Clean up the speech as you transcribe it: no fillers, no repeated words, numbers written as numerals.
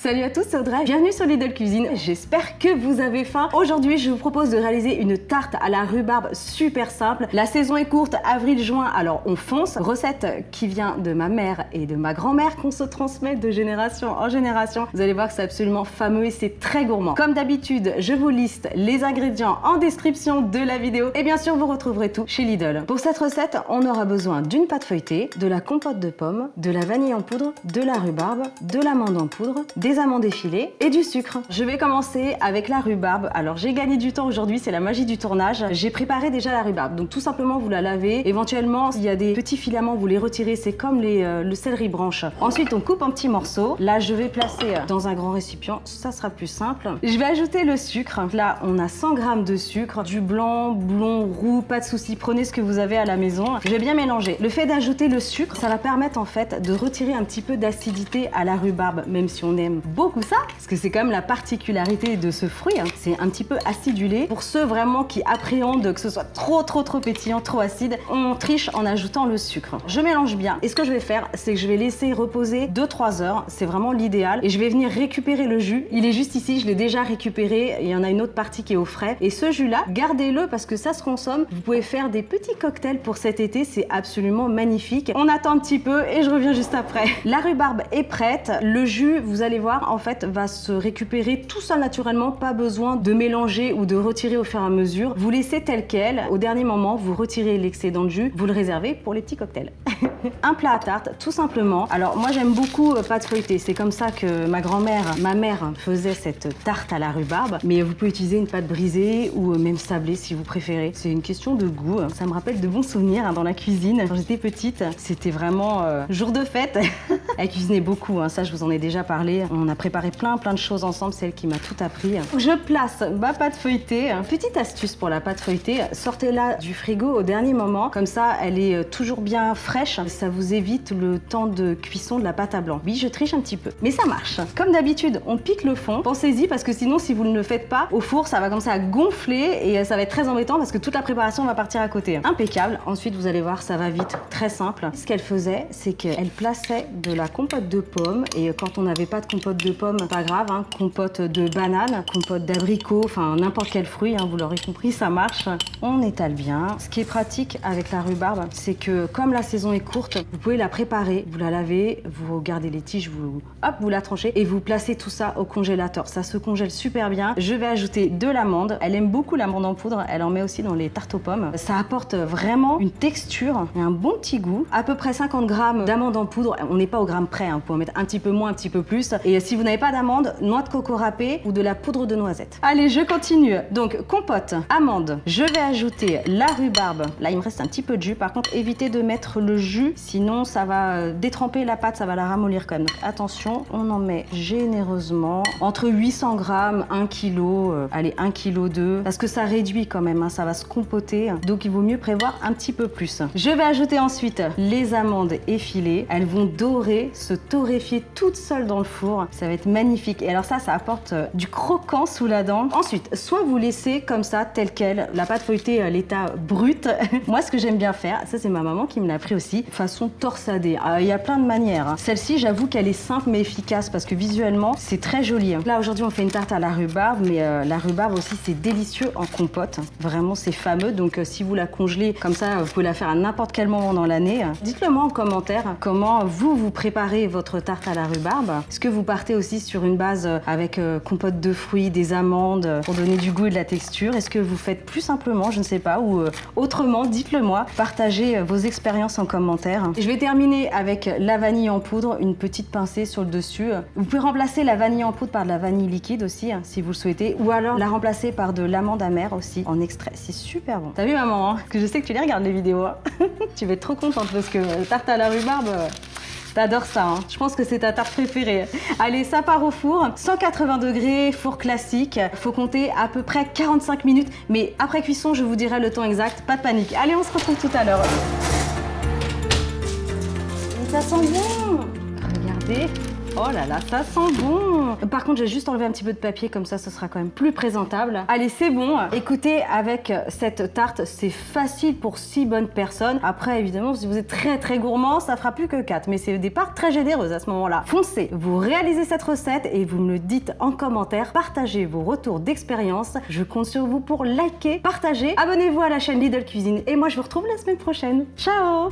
Salut à tous, c'est Audrey, bienvenue sur Lidl Cuisine, j'espère que vous avez faim. Aujourd'hui, je vous propose de réaliser une tarte à la rhubarbe super simple. La saison est courte, avril-juin, alors on fonce. Recette qui vient de ma mère et de ma grand-mère qu'on se transmet de génération en génération. Vous allez voir que c'est absolument fameux et c'est très gourmand. Comme d'habitude, je vous liste les ingrédients en description de la vidéo et bien sûr, vous retrouverez tout chez Lidl. Pour cette recette, on aura besoin d'une pâte feuilletée, de la compote de pommes, de la vanille en poudre, de la rhubarbe, de l'amande en poudre, des amandes effilées et du sucre. Je vais commencer avec la rhubarbe. Alors j'ai gagné du temps aujourd'hui, c'est la magie du tournage. J'ai préparé déjà la rhubarbe, donc tout simplement vous la lavez. Éventuellement, s'il y a des petits filaments, vous les retirez, c'est comme le céleri branche. Ensuite, on coupe en petits morceaux. Là, je vais placer dans un grand récipient, ça sera plus simple. Je vais ajouter le sucre. Là, on a 100 g de sucre, du blanc, blond, roux, pas de souci, prenez ce que vous avez à la maison. Je vais bien mélanger. Le fait d'ajouter le sucre, ça va permettre en fait de retirer un petit peu d'acidité à la rhubarbe, même si on aime beaucoup ça, parce que c'est quand même la particularité de ce fruit, hein. C'est un petit peu acidulé. Pour ceux vraiment qui appréhendent que ce soit trop pétillant, trop acide, on triche en ajoutant le sucre. Je mélange bien et ce que je vais faire, c'est que je vais laisser reposer 2-3 heures, c'est vraiment l'idéal, et je vais venir récupérer le jus. Il est juste ici, je l'ai déjà récupéré, il y en a une autre partie qui est au frais, et ce jus là, gardez-le parce que ça se consomme. Vous pouvez faire des petits cocktails pour cet été, c'est absolument magnifique. On attend un petit peu et je reviens juste après. La rhubarbe est prête, le jus, vous allez voir, en fait, va se récupérer tout seul naturellement, pas besoin de mélanger ou de retirer au fur et à mesure. Vous laissez tel quel, au dernier moment, vous retirez l'excédent de jus, vous le réservez pour les petits cocktails. Un plat à tarte, tout simplement. Alors moi j'aime beaucoup pâte feuilletée, c'est comme ça que ma mère faisait cette tarte à la rhubarbe, mais vous pouvez utiliser une pâte brisée ou même sablée si vous préférez. C'est une question de goût, ça me rappelle de bons souvenirs dans la cuisine. Quand j'étais petite, c'était vraiment jour de fête. Elle cuisinait beaucoup, ça je vous en ai déjà parlé. On a préparé plein de choses ensemble, c'est elle qui m'a tout appris. Je place ma pâte feuilletée. Petite astuce pour la pâte feuilletée, sortez-la du frigo au dernier moment, comme ça elle est toujours bien fraîche, ça vous évite le temps de cuisson de la pâte à blanc. Oui, je triche un petit peu, mais ça marche. Comme d'habitude, on pique le fond. Pensez-y parce que sinon, si vous ne le faites pas, au four, ça va commencer à gonfler et ça va être très embêtant parce que toute la préparation va partir à côté. Impeccable. Ensuite, vous allez voir, ça va vite, très simple. Ce qu'elle faisait, c'est qu'elle plaçait de la compote de pommes et quand on n'avait pas de compote de pommes, pas grave, compote de banane, compote d'abricot, enfin n'importe quel fruit, vous l'aurez compris, ça marche. On étale bien. Ce qui est pratique avec la rhubarbe, c'est que comme la saison est courte, vous pouvez la préparer, vous la lavez, vous gardez les tiges, vous la tranchez et vous placez tout ça au congélateur. Ça se congèle super bien. Je vais ajouter de l'amande. Elle aime beaucoup l'amande en poudre. Elle en met aussi dans les tartes aux pommes. Ça apporte vraiment une texture et un bon petit goût. À peu près 50 g d'amande en poudre. On n'est pas au gramme près. Vous pouvez en mettre un petit peu moins, un petit peu plus. Et si vous n'avez pas d'amande, noix de coco râpée ou de la poudre de noisette. Allez, je continue. Donc, compote, amande. Je vais ajouter la rhubarbe. Là, il me reste un petit peu de jus. Par contre, évitez de mettre le jus. Sinon, ça va détremper la pâte, ça va la ramollir quand même. Donc, attention, on en met généreusement. Entre 800 g, 1 kg, allez, 1 kg 2, parce que ça réduit quand même, ça va se compoter. Donc, il vaut mieux prévoir un petit peu plus. Je vais ajouter ensuite les amandes effilées. Elles vont dorer, se torréfier toutes seules dans le four. Ça va être magnifique. Et alors ça apporte du croquant sous la dent. Ensuite, soit vous laissez comme ça, tel quel, la pâte feuilletée à l'état brut. Moi, ce que j'aime bien faire, ça c'est ma maman qui me l'a appris aussi, façon torsadée. Il y a plein de manières. Celle-ci, j'avoue qu'elle est simple mais efficace parce que visuellement, c'est très joli. Là, aujourd'hui, on fait une tarte à la rhubarbe, mais la rhubarbe aussi, c'est délicieux en compote. Vraiment, c'est fameux. Donc, si vous la congelez comme ça, vous pouvez la faire à n'importe quel moment dans l'année. Dites-le moi en commentaire comment vous préparez votre tarte à la rhubarbe. Est-ce que vous partez aussi sur une base avec compote de fruits, des amandes pour donner du goût et de la texture? Est-ce que vous faites plus simplement, je ne sais pas, ou autrement? Dites-le moi. Partagez vos expériences en commentaire. Je vais terminer avec la vanille en poudre, une petite pincée sur le dessus. Vous pouvez remplacer la vanille en poudre par de la vanille liquide aussi, si vous le souhaitez, ou alors la remplacer par de l'amande amère aussi, en extrait. C'est super bon. T'as vu maman, que je sais que tu les regardes les vidéos. Tu vas être trop contente parce que tarte à la rhubarbe... T'adores ça, Je pense que c'est ta tarte préférée. Allez, ça part au four. 180 degrés, four classique. Faut compter à peu près 45 minutes. Mais après cuisson, je vous dirai le temps exact. Pas de panique. Allez, on se retrouve tout à l'heure. Ça sent bon. Regardez. Oh là là, ça sent bon. Par contre, j'ai juste enlevé un petit peu de papier, comme ça, ce sera quand même plus présentable. Allez, c'est bon. Écoutez, avec cette tarte, c'est facile pour 6 bonnes personnes. Après, évidemment, si vous êtes très gourmand, ça fera plus que 4. Mais c'est des parts très généreuses à ce moment-là. Foncez, vous réalisez cette recette et vous me le dites en commentaire. Partagez vos retours d'expérience. Je compte sur vous pour liker, partager. Abonnez-vous à la chaîne Lidl Cuisine. Et moi, je vous retrouve la semaine prochaine. Ciao!